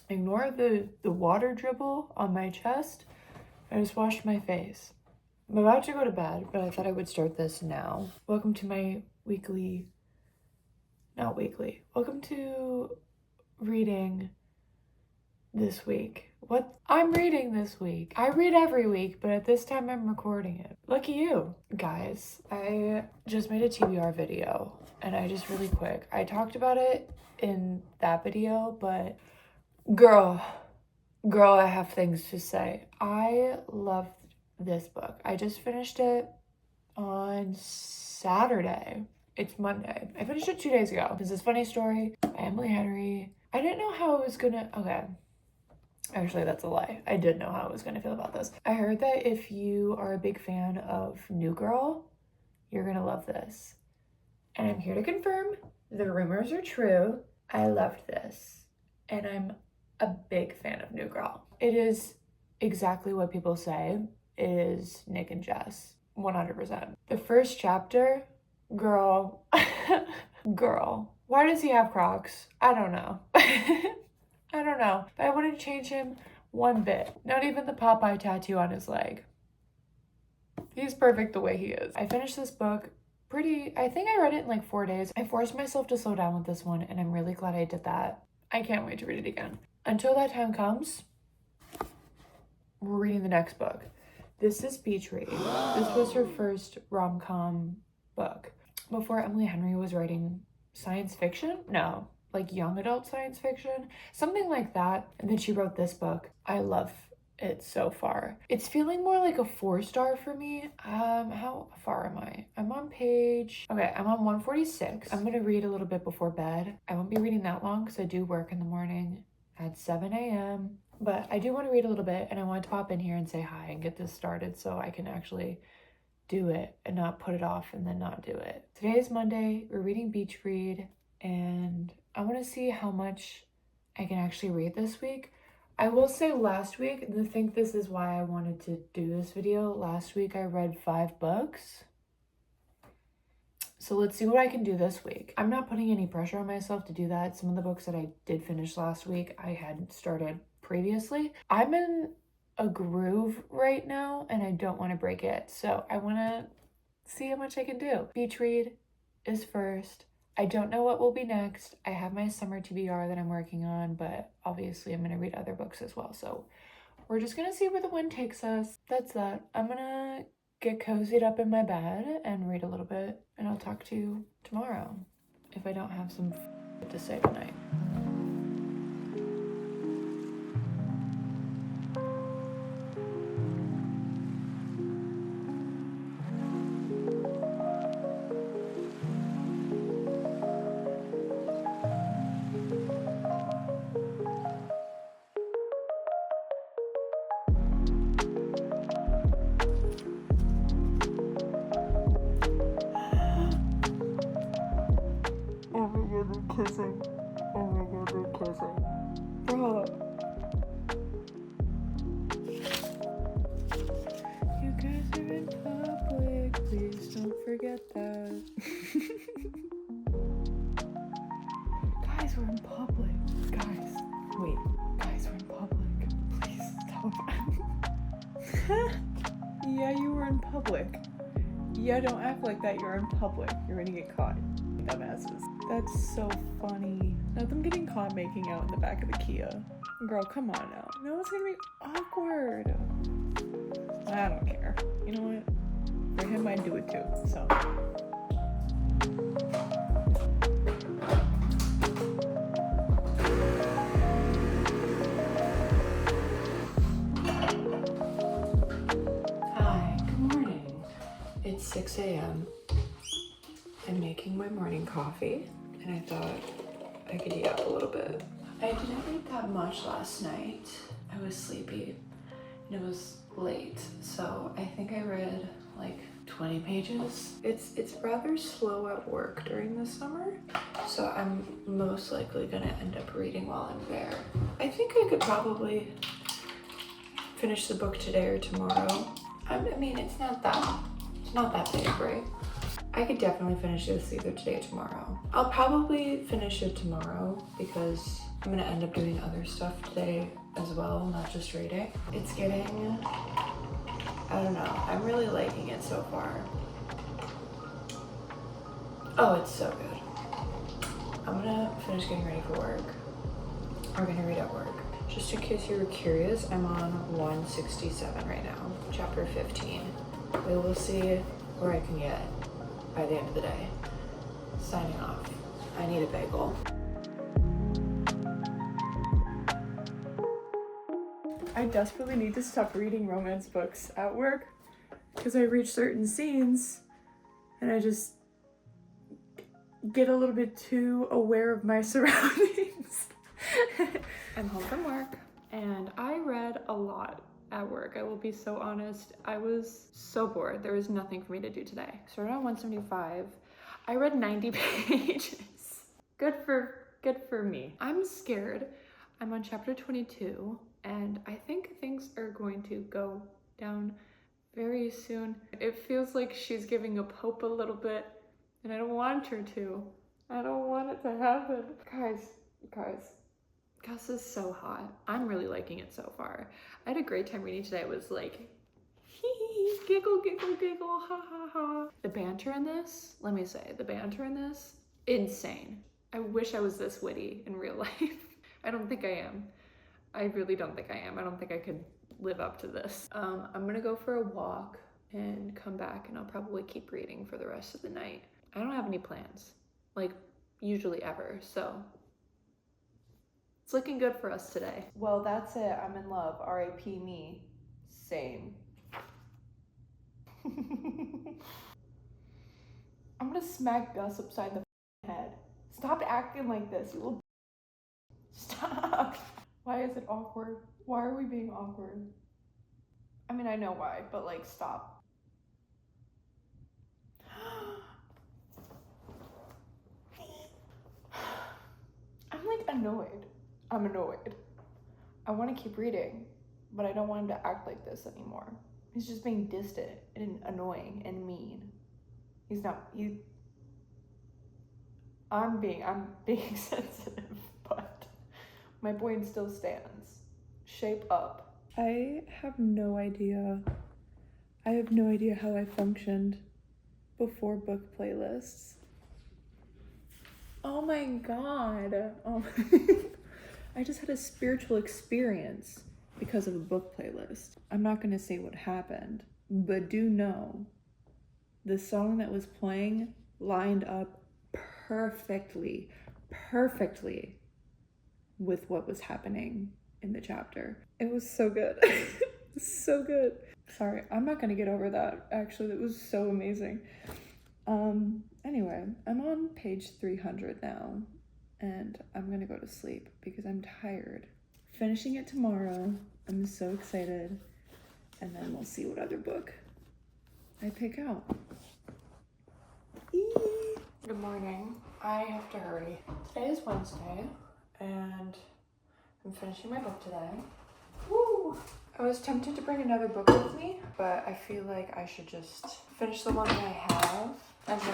Ignore the water dribble on my chest. I just washed my face. I'm about to go to bed, but I thought I would start this now. Welcome to my welcome to reading this week. What I'm reading this week. I read every week, but at this time I'm recording it. Lucky you. Guys, I just made a TBR video, and really quick, I talked about it in that video, but girl, I have things to say. I love this book. I just finished it on Saturday. It's Monday. I finished it 2 days ago. This is Funny Story by Emily Henry. I didn't know how it was gonna, okay. Actually, that's a lie. I did know how I was gonna feel about this. I heard that if you are a big fan of New Girl, you're gonna love this. And I'm here to confirm the rumors are true. I loved this. And I'm a big fan of New Girl. It is exactly what people say. It is Nick and Jess, 100%. The first chapter, girl, why does he have Crocs? I don't know. I don't know, but I wouldn't change him one bit. Not even the Popeye tattoo on his leg. He's perfect the way he is. I finished this book I think I read it in like 4 days. I forced myself to slow down with this one, and I'm really glad I did that. I can't wait to read it again. Until that time comes, we're reading the next book. This is Beach Read. This was her first rom-com book. Before, Emily Henry was writing science fiction? No, like young adult science fiction, something like that. And then she wrote this book. I love it so far. It's feeling more like a 4-star for me. How far am I? I'm on 146. I'm gonna read a little bit before bed. I won't be reading that long because I do work in the morning at 7 a.m. But I do want to read a little bit, and I wanted to pop in here and say hi and get this started so I can actually do it and not put it off and then not do it. Today is Monday. We're reading Beach Read, and I want to see how much I can actually read this week. I will say last week, and I think this is why I wanted to do this video, last week I read 5 books. So let's see what I can do this week. I'm not putting any pressure on myself to do that. Some of the books that I did finish last week, I had started previously. I'm in a groove right now, and I don't want to break it. So I want to see how much I can do. Beach Read is first. I don't know what will be next. I have my summer TBR that I'm working on, but obviously I'm going to read other books as well. So we're just going to see where the wind takes us. That's that. I'm going to get cozied up in my bed and read a little bit, and I'll talk to you tomorrow if I don't have some to say tonight. Kissing. Oh my god, they're kissing. Bro. You guys are in public. Please don't forget that. Guys, we're in public. Guys, wait. Guys, we're in public. Please stop. Yeah, you were in public. Yeah, don't act like that. You're in public. You're gonna get caught. Dumbasses. That's so funny. Not them getting caught making out in the back of the Kia. Girl, come on now. No, it's gonna be awkward. I don't care. You know what? For him, I'd do it too, so. Hi, good morning. It's 6 a.m. I'm making my morning coffee, and I thought I could eat up a little bit. I didn't read that much last night. I was sleepy, and it was late, so I think I read like 20 pages. It's rather slow at work during the summer, so I'm most likely gonna end up reading while I'm there. I think I could probably finish the book today or tomorrow. I mean, it's not that big, right? I could definitely finish this either today or tomorrow. I'll probably finish it tomorrow because I'm gonna end up doing other stuff today as well, not just reading. It's getting, I don't know, I'm really liking it so far. Oh, it's so good. I'm gonna finish getting ready for work. We're gonna read at work. Just in case you were curious, I'm on 167 right now, chapter 15. We will see where I can get by the end of the day. Signing off. I need a bagel. I desperately need to stop reading romance books at work because I reach certain scenes and I just get a little bit too aware of my surroundings. I'm home from work and I read a lot at work. I will be so honest. I was so bored. There was nothing for me to do today. Started on 175. I read 90 pages. Good for me. I'm scared. I'm on chapter 22 and I think things are going to go down very soon. It feels like she's giving up hope a little bit and I don't want her to. I don't want it to happen. Guys, Gus is so hot. I'm really liking it so far. I had a great time reading today. It was like, hee, giggle, giggle, giggle, ha, ha, ha. The banter in this, let me say, insane. I wish I was this witty in real life. I don't think I am. I really don't think I am. I don't think I could live up to this. I'm gonna go for a walk and come back and I'll probably keep reading for the rest of the night. I don't have any plans, like usually ever, so it's looking good for us today. Well, that's it. I'm in love. R.I.P. me. Same. I'm gonna smack Gus upside the head. Stop acting like this, you will. Stop. Why is it awkward? Why are we being awkward? I mean, I know why, but like, stop. I'm like annoyed. I'm annoyed. I want to keep reading, but I don't want him to act like this anymore. He's just being distant and annoying and mean. He's not, I'm being sensitive, but my point still stands. Shape up. I have no idea. I have no idea how I functioned before book playlists. Oh my god. Oh. I just had a spiritual experience because of a book playlist. I'm not gonna say what happened, but do know the song that was playing lined up perfectly with what was happening in the chapter. It was so good. So good. Sorry, I'm not gonna get over that. Actually, that was so amazing. Anyway, I'm on page 300 now, and I'm gonna go to sleep because I'm tired. Finishing it tomorrow. I'm so excited. And then we'll see what other book I pick out. Good morning. I have to hurry. Today is Wednesday, and I'm finishing my book today. Woo! I was tempted to bring another book with me, but I feel like I should just finish the one that I have, and then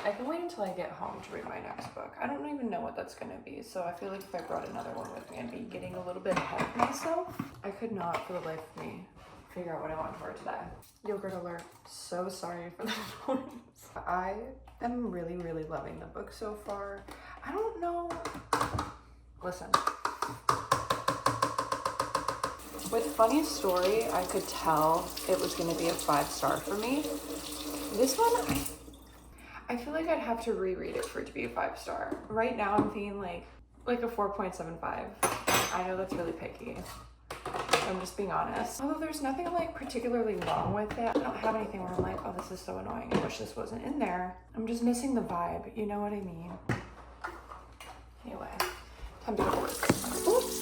I can wait until I get home to read my next book. I don't even know what that's gonna be, so I feel like if I brought another one with me, I'd be getting a little bit ahead of myself. I could not, for the life of me, figure out what I want for today. Yogurt alert. So sorry for the noise. I am really, really loving the book so far. I don't know. Listen. With Funny Story, I could tell it was going to be a 5-star for me. This one, I feel like I'd have to reread it for it to be a 5-star. Right now, I'm thinking like a 4.75. I know that's really picky. I'm just being honest. Although there's nothing like particularly wrong with it. I don't have anything where I'm like, oh, this is so annoying. I wish this wasn't in there. I'm just missing the vibe. You know what I mean? Anyway, time to go to work. Oops.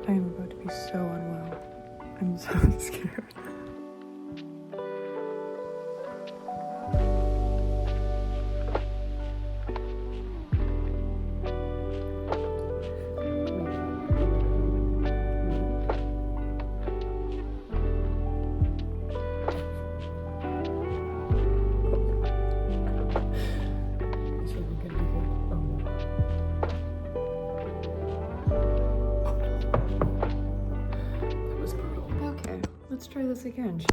I am about to be so unwell. I'm so scared. try this again.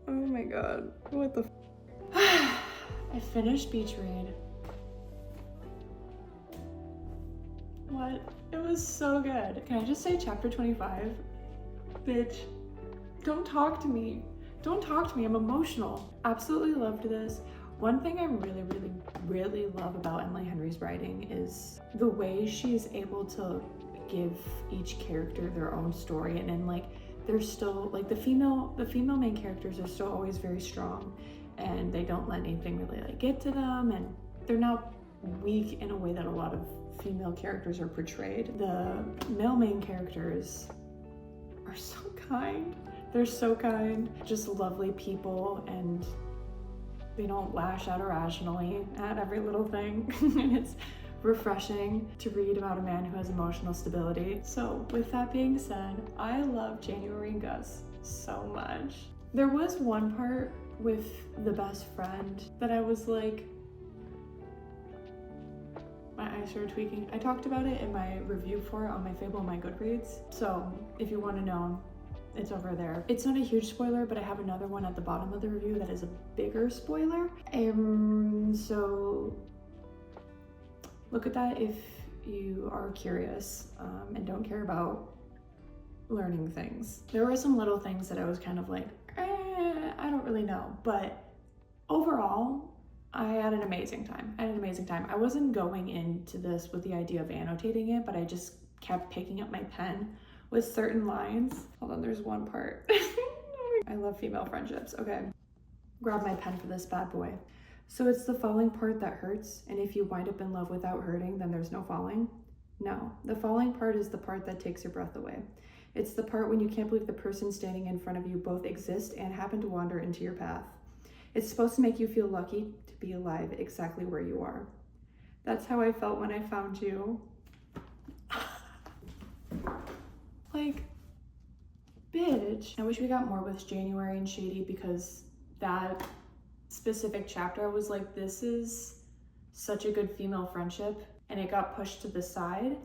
Oh my god, what the I finished Beach Read. What? It was so good. Can I just say chapter 25? Bitch, don't talk to me. Don't talk to me, I'm emotional. Absolutely loved this. One thing I really love about Emily Henry's writing is the way she's able to give each character their own story, and then like they're still like the female main characters are still always very strong, and they don't let anything really like get to them, and they're not weak in a way that a lot of female characters are portrayed. The male main characters are so kind. They're so kind, just lovely people, and they don't lash out irrationally at every little thing. And it's refreshing to read about a man who has emotional stability. So with that being said, I love January and Gus so much. There was one part with the best friend that I was like, my eyes started tweaking. I talked about it in my review for it on my Fable and my Goodreads. So if you want to know, it's over there. It's not a huge spoiler, but I have another one at the bottom of the review that is a bigger spoiler. So look at that if you are curious and don't care about learning things. There were some little things that I was kind of like, I don't really know, but overall, I had an amazing time. I wasn't going into this with the idea of annotating it, but I just kept picking up my pen with certain lines. Hold on, there's one part. I love female friendships. Okay, grab my pen for this bad boy. So it's the falling part that hurts, and if you wind up in love without hurting, then there's no falling. No, the falling part is the part that takes your breath away. It's the part when you can't believe the person standing in front of you both exist and happen to wander into your path. It's supposed to make you feel lucky to be alive exactly where you are. That's how I felt when I found you. Like, bitch. I wish we got more with January and Shady, because that specific chapter I was like, this is such a good female friendship, and it got pushed to the side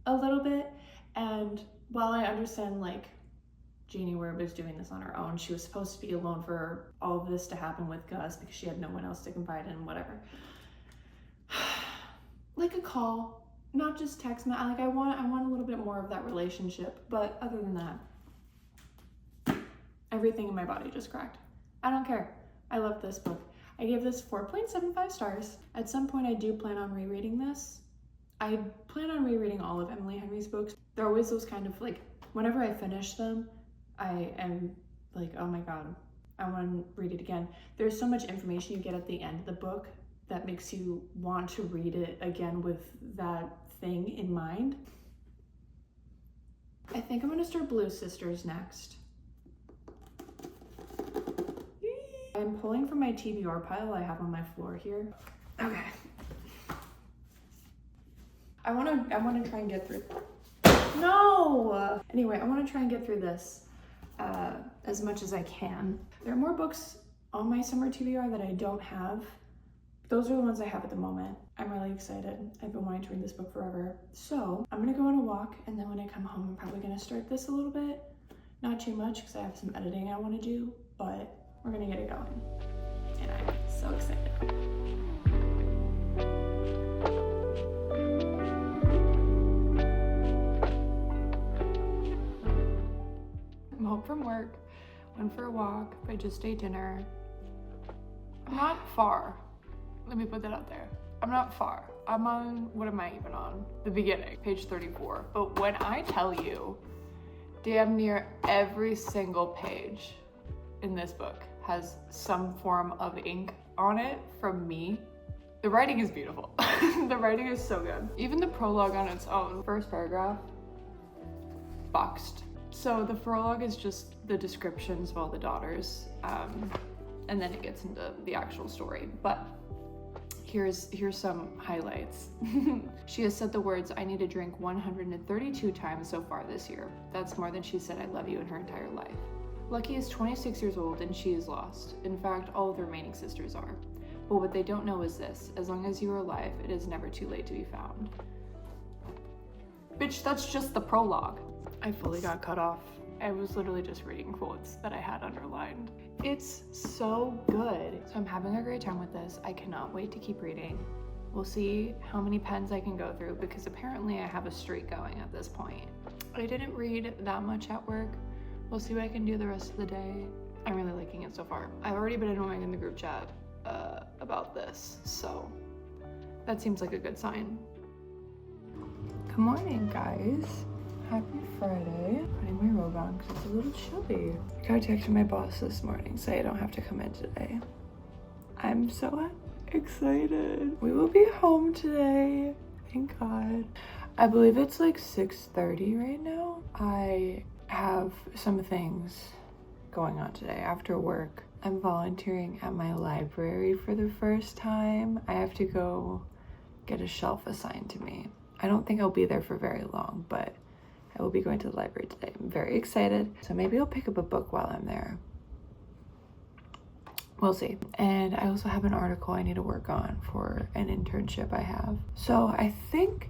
a little bit. And while I understand like January was doing this on her own, she was supposed to be alone for all of this to happen with Gus because she had no one else to confide in, whatever. Like a call. Not just text, like I want a little bit more of that relationship, but other than that, everything in my body just cracked. I don't care. I love this book. I gave this 4.75 stars. At some point I do plan on rereading this. I plan on rereading all of Emily Henry's books. They're always those kind of like, whenever I finish them, I am like, oh my god, I want to read it again. There's so much information you get at the end of the book that makes you want to read it again with that thing in mind. I think I'm gonna start Blue Sisters next. I'm pulling from my TBR pile I have on my floor here. Okay. I wanna try and get through. No! Anyway, I wanna try and get through this as much as I can. There are more books on my summer TBR that I don't have. Those are the ones I have at the moment. I'm really excited. I've been wanting to read this book forever. So I'm gonna go on a walk, and then when I come home, I'm probably gonna start this a little bit. Not too much, because I have some editing I wanna do, but we're gonna get it going. And I'm so excited. I'm home from work, went for a walk, I just ate dinner. I'm not far. Let me put that out there. I'm not far. I'm on, what am I even on? The beginning, page 34. But when I tell you, damn near every single page in this book has some form of ink on it from me. The writing is beautiful. The writing is so good. Even the prologue on its own, first paragraph, boxed. So the prologue is just the descriptions of all the daughters, and then it gets into the actual story. But here's some highlights. She has said the words, "I need a drink," 132 times so far this year. That's more than she said "I love you" in her entire life. Lucky is 26 years old and she is lost. In fact, all of the remaining sisters are. But what they don't know is this: as long as you are alive, it is never too late to be found. Bitch, that's just the prologue. I fully got cut off. I was literally just reading quotes that I had underlined. It's so good. So I'm having a great time with this. I cannot wait to keep reading. We'll see how many pens I can go through because apparently I have a streak going at this point. I didn't read that much at work. We'll see what I can do the rest of the day. I'm really liking it so far. I've already been annoying in the group chat about this, so that seems like a good sign. Good morning, guys. Happy Friday. Putting my robe on because it's a little chilly. I got a text from my boss this morning saying I don't have to come in today. I'm so excited. We will be home today. Thank God. I believe it's like 6:30 right now. I have some things going on today after work. I'm volunteering at my library for the first time. I have to go get a shelf assigned to me. I don't think I'll be there for very long, but I will be going to the library today. I'm very excited. So maybe I'll pick up a book while I'm there. We'll see. And I also have an article I need to work on for an internship I have. So I think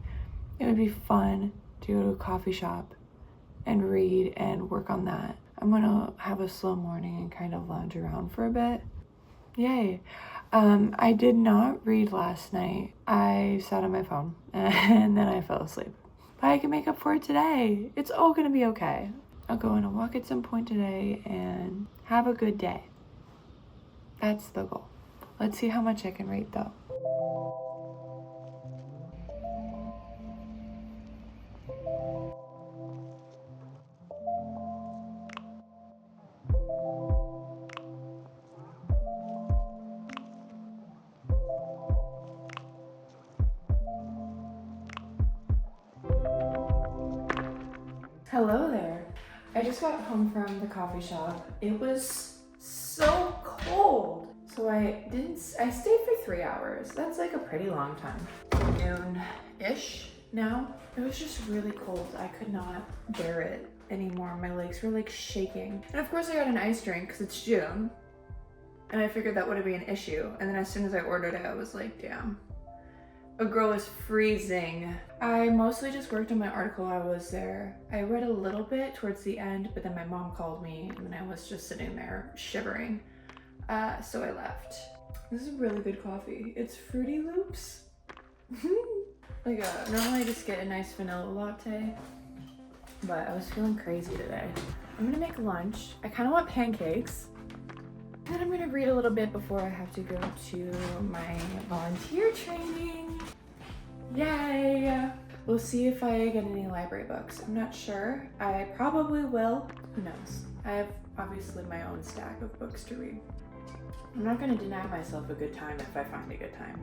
it would be fun to go to a coffee shop and read and work on that. I'm gonna have a slow morning and kind of lounge around for a bit. Yay. I did not read last night. I sat on my phone and then I fell asleep. But I can make up for it today. It's all gonna be okay. I'll go on a walk at some point today and have a good day. That's the goal. Let's see how much I can read though. Hello there. I just got home from the coffee shop. It was so cold. So I stayed for 3 hours. That's like a pretty long time. Noon-ish now. It was just really cold. I could not bear it anymore. My legs were like shaking. And of course I got an ice drink because it's June. And I figured that wouldn't be an issue. And then as soon as I ordered it, I was like, damn. A girl is freezing. I mostly just worked on my article while I was there. I read a little bit towards the end, but then my mom called me and then I was just sitting there shivering. So I left. This is really good coffee. It's Fruity Loops. Normally I just get a nice vanilla latte, but I was feeling crazy today. I'm gonna make lunch. I kind of want pancakes. Then I'm gonna read a little bit before I have to go to my volunteer training. Yay! We'll see if I get any library books. I'm not sure. I probably will. Who knows? I have obviously my own stack of books to read. I'm not gonna deny myself a good time if I find a good time.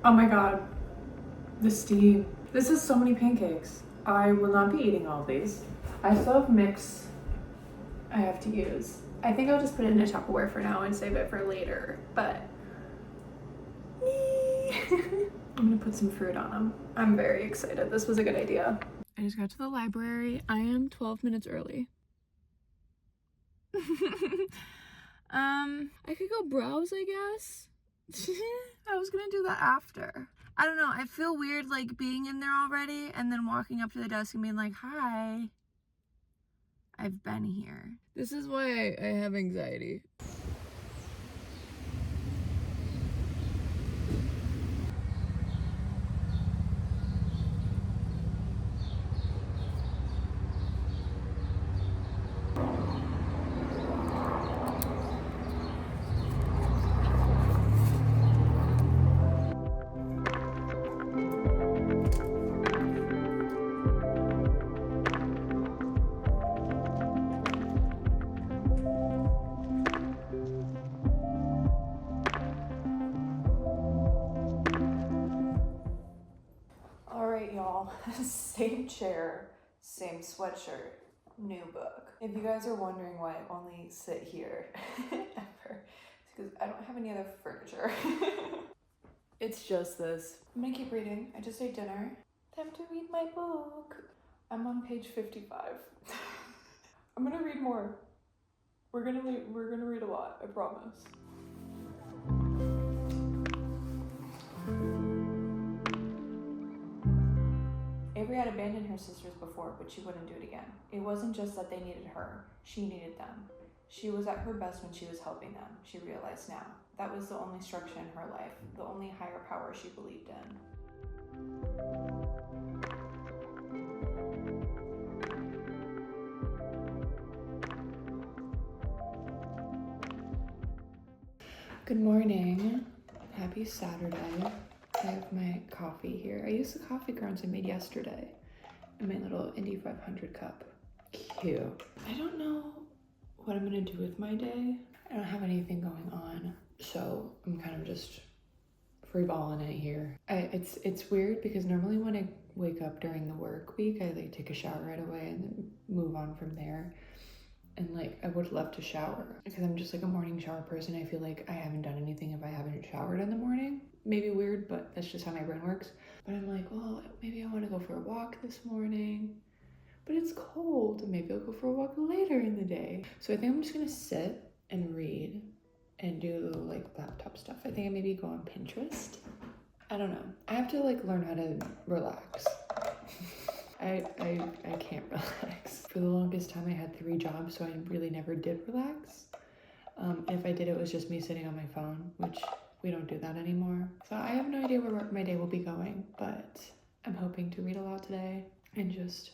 Oh my god, the steam. This is so many pancakes. I will not be eating all of these. I still have mix I have to use. I think I'll just put it in a Tupperware for now and save it for later, but I'm gonna put some fruit on them. I'm very excited. This was a good idea. I just got to the library. I am 12 minutes early. I could go browse, I guess. I was gonna do that after. I don't know, I feel weird like being in there already and then walking up to the desk and being like, hi, I've been here. This is why I have anxiety. Y'all, same chair, same sweatshirt, new book. If you guys are wondering why I only sit here ever, it's because I don't have any other furniture. It's just this. I'm gonna keep reading. I just ate dinner. Time to read my book. I'm on page 55. I'm gonna read more. We're gonna read a lot, I promise. Avery had abandoned her sisters before, but she wouldn't do it again. It wasn't just that they needed her, she needed them. She was at her best when she was helping them, she realized now. That was the only structure in her life, the only higher power she believed in. Good morning. Happy Saturday. I have my coffee here. I used the coffee grounds I made yesterday in my little Indy 500 cup. Cute. I don't know what I'm gonna do with my day. I don't have anything going on, so I'm kind of just freeballing it here. It's weird because normally when I wake up during the work week, I like take a shower right away and then move on from there. And like, I would love to shower because I'm just like a morning shower person. I feel like I haven't done anything if I haven't showered in the morning. Maybe weird, but that's just how my brain works. But I'm like, well, maybe I want to go for a walk this morning, but it's cold. Maybe I'll go for a walk later in the day. So I think I'm just gonna sit and read and do like laptop stuff. I think I maybe go on Pinterest. I don't know. I have to like learn how to relax. I can't relax. For the longest time I had 3 jobs, so I really never did relax. If I did, it was just me sitting on my phone, which we don't do that anymore. So I have no idea where my day will be going, but I'm hoping to read a lot today and just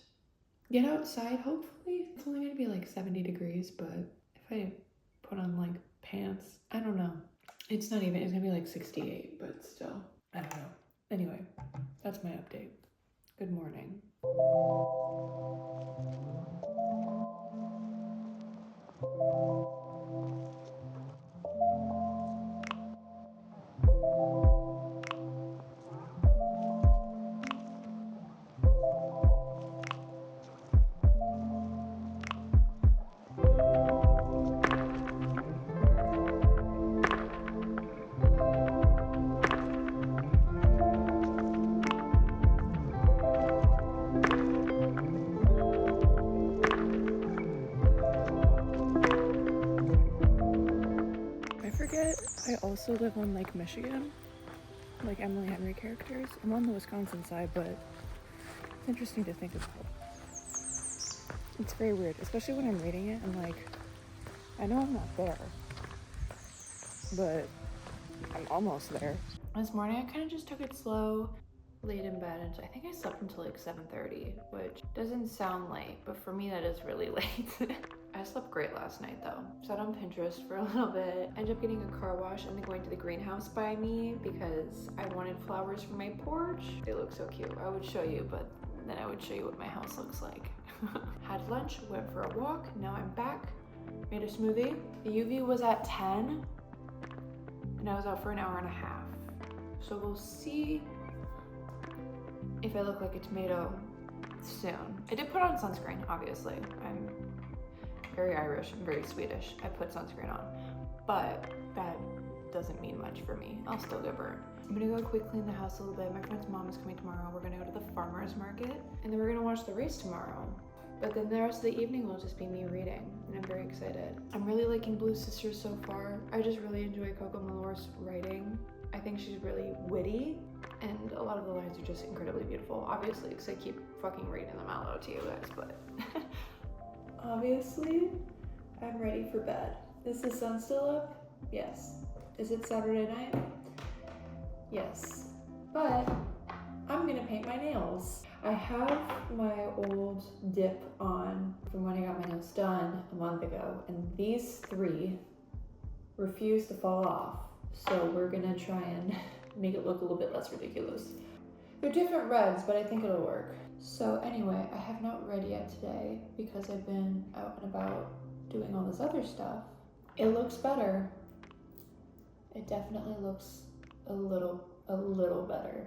get outside, hopefully. It's only gonna be like 70 degrees, but if I put on like pants, I don't know. It's gonna be like 68, but still, I don't know. Anyway, that's my update. Good morning. I also live on Lake Michigan, like Emily Henry characters. I'm on the Wisconsin side, but it's interesting to think about. It's very weird, especially when I'm reading it. I'm like, I know I'm not there, but I'm almost there. This morning I kind of just took it slow, laid in bed, and I think I slept until like 7:30, which doesn't sound late, but for me that is really late. I slept great last night though. Sat on Pinterest for a little bit, ended up getting a car wash and then going to the greenhouse by me because I wanted flowers for my porch. They look so cute. I would show you, but then I would show you what my house looks like. Had lunch, went for a walk, now I'm back, made a smoothie. The UV was at 10 and I was out for an hour and a half. So we'll see if I look like a tomato soon. I did put on sunscreen, obviously. I'm very Irish and very Swedish. I put sunscreen on, but that doesn't mean much for me. I'll still get burnt. I'm gonna go quick clean the house a little bit. My friend's mom is coming tomorrow. We're gonna go to the farmer's market and then we're gonna watch the race tomorrow. But then the rest of the evening will just be me reading and I'm very excited. I'm really liking Blue Sisters so far. I just really enjoy Coco Malore's writing. I think she's really witty and a lot of the lines are just incredibly beautiful. Obviously, because I keep fucking reading them out loud to you guys, but obviously, I'm ready for bed. Is the sun still up? Yes. Is it Saturday night? Yes. But I'm gonna paint my nails. I have my old dip on from when I got my nails done a month ago, and these 3 refuse to fall off. So we're gonna try and make it look a little bit less ridiculous. They're different reds, but I think it'll work. So anyway, I have not read yet today because I've been out and about doing all this other stuff. It looks better. It definitely looks a little better.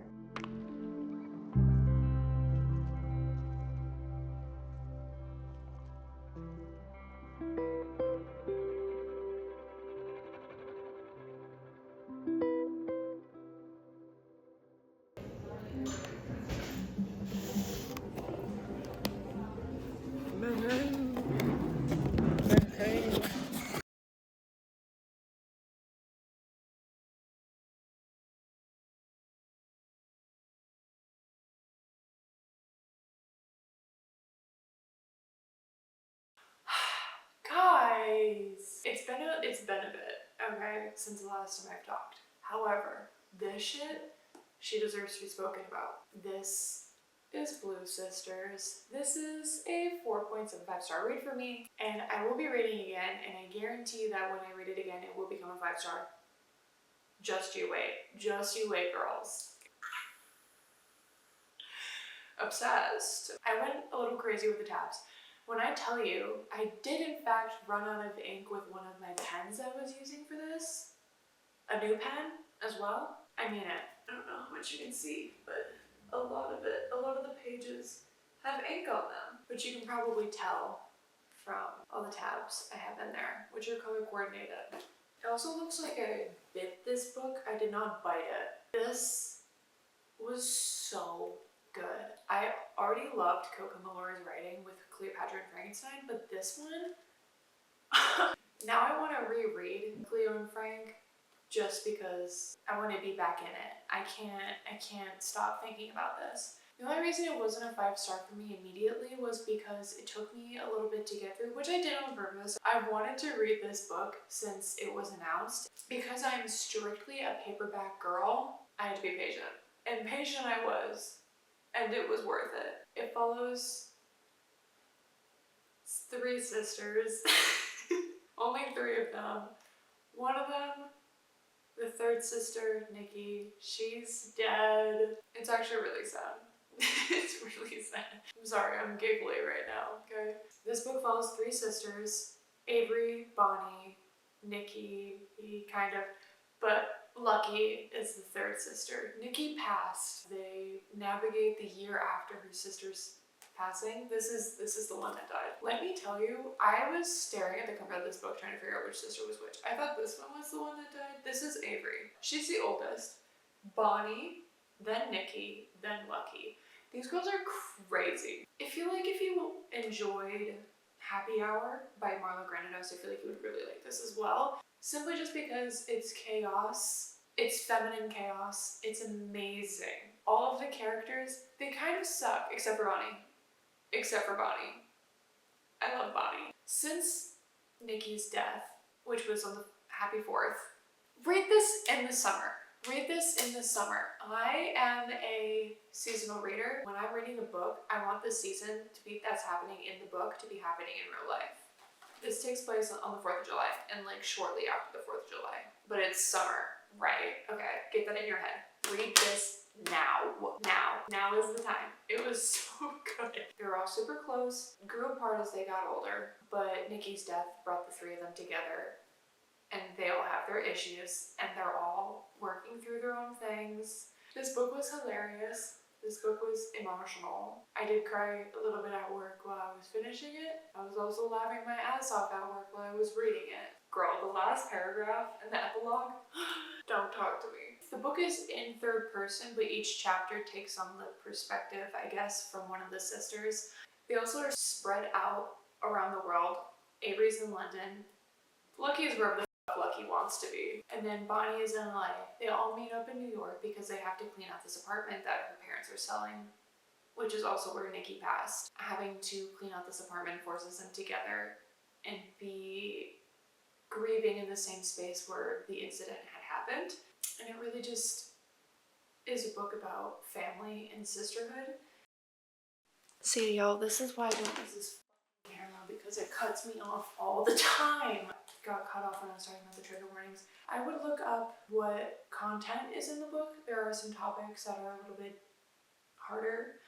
Guys, it's been a bit, okay, since the last time I've talked. However, this shit, she deserves to be spoken about. This is Blue Sisters. This is a 4.75-star read for me, and I will be reading again, and I guarantee that when I read it again, it will become a 5-star. Just you wait. Just you wait, girls. Obsessed. I went a little crazy with the tabs. When I tell you, I did in fact run out of ink with one of my pens I was using for this. A new pen as well. I mean it. I don't know how much you can see, but a lot of the pages have ink on them. But you can probably tell from all the tabs I have in there, which are color coordinated. It also looks like I bit this book. I did not bite it. This was so good. I already loved Coco Malore's writing with Cleopatra and Frankenstein, but this one, now I want to reread Cleo and Frank just because I want to be back in it. I can't stop thinking about this. The only reason it wasn't a 5-star for me immediately was because it took me a little bit to get through, which I did on purpose. I wanted to read this book since it was announced. Because I'm strictly a paperback girl, I had to be patient. And patient I was, and it was worth it. It follows 3 sisters, only 3 of them. One of them, the 3rd sister, Nikki, she's dead. It's actually really sad. It's really sad. I'm sorry, I'm giggly right now, okay? This book follows 3 sisters, Avery, Bonnie, Nikki, kind of, but Lucky is the 3rd sister. Nikki passed. They navigate the year after her sister's passing. This is the one that died. Let me tell you, I was staring at the cover of this book trying to figure out which sister was which. I thought this one was the one that died. This is Avery. She's the oldest. Bonnie, then Nikki, then Lucky. These girls are crazy. I feel like if you enjoyed Happy Hour by Marla Granados, I feel like you would really like this as well. Simply just because it's chaos, it's feminine chaos, it's amazing. All of the characters, they kind of suck, except for Bonnie. Except for Bonnie. I love Bonnie. Since Nikki's death, which was on the Happy 4th, read this in the summer. Read this in the summer. I am a seasonal reader. When I'm reading a book, I want the season that's happening in the book to be happening in real life. This takes place on the 4th of July, and like shortly after the 4th of July. But it's summer, right? Okay, get that in your head. Read this now. Now is the time. It was so good. They were all super close, grew apart as they got older, but Nikki's death brought the 3 of them together. And they all have their issues, and they're all working through their own things. This book was hilarious. This book was emotional. I did cry a little bit at work while I was finishing it. I was also laughing my ass off at work while I was reading it. Girl, the last paragraph and the epilogue, don't talk to me. The book is in 3rd person, but each chapter takes on the perspective, I guess, from one of the sisters. They also are spread out around the world. Avery's in London. Lucky is wherever the Lucky wants to be. And then Bonnie is in LA. They all meet up in New York because they have to clean out this apartment that her parents are selling, which is also where Nikki passed. Having to clean out this apartment forces them together and be grieving in the same space where the incident had happened. And it really just is a book about family and sisterhood. See, y'all, this is why I don't use this camera, because it cuts me off all the time. Got cut off when I was talking about the trigger warnings. I would look up what content is in the book. There are some topics that are a little bit harder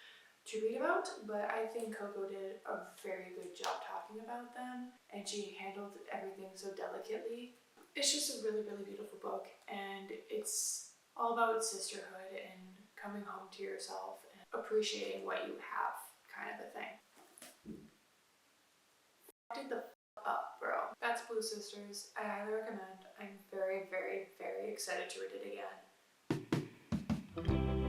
to read about, but I think Coco did a very good job talking about them, and she handled everything so delicately. It's just a really, really beautiful book, and it's all about sisterhood and coming home to yourself and appreciating what you have, kind of a thing. Did the up, bro. That's Blue Sisters. I highly recommend. I'm very, very, very excited to read it again.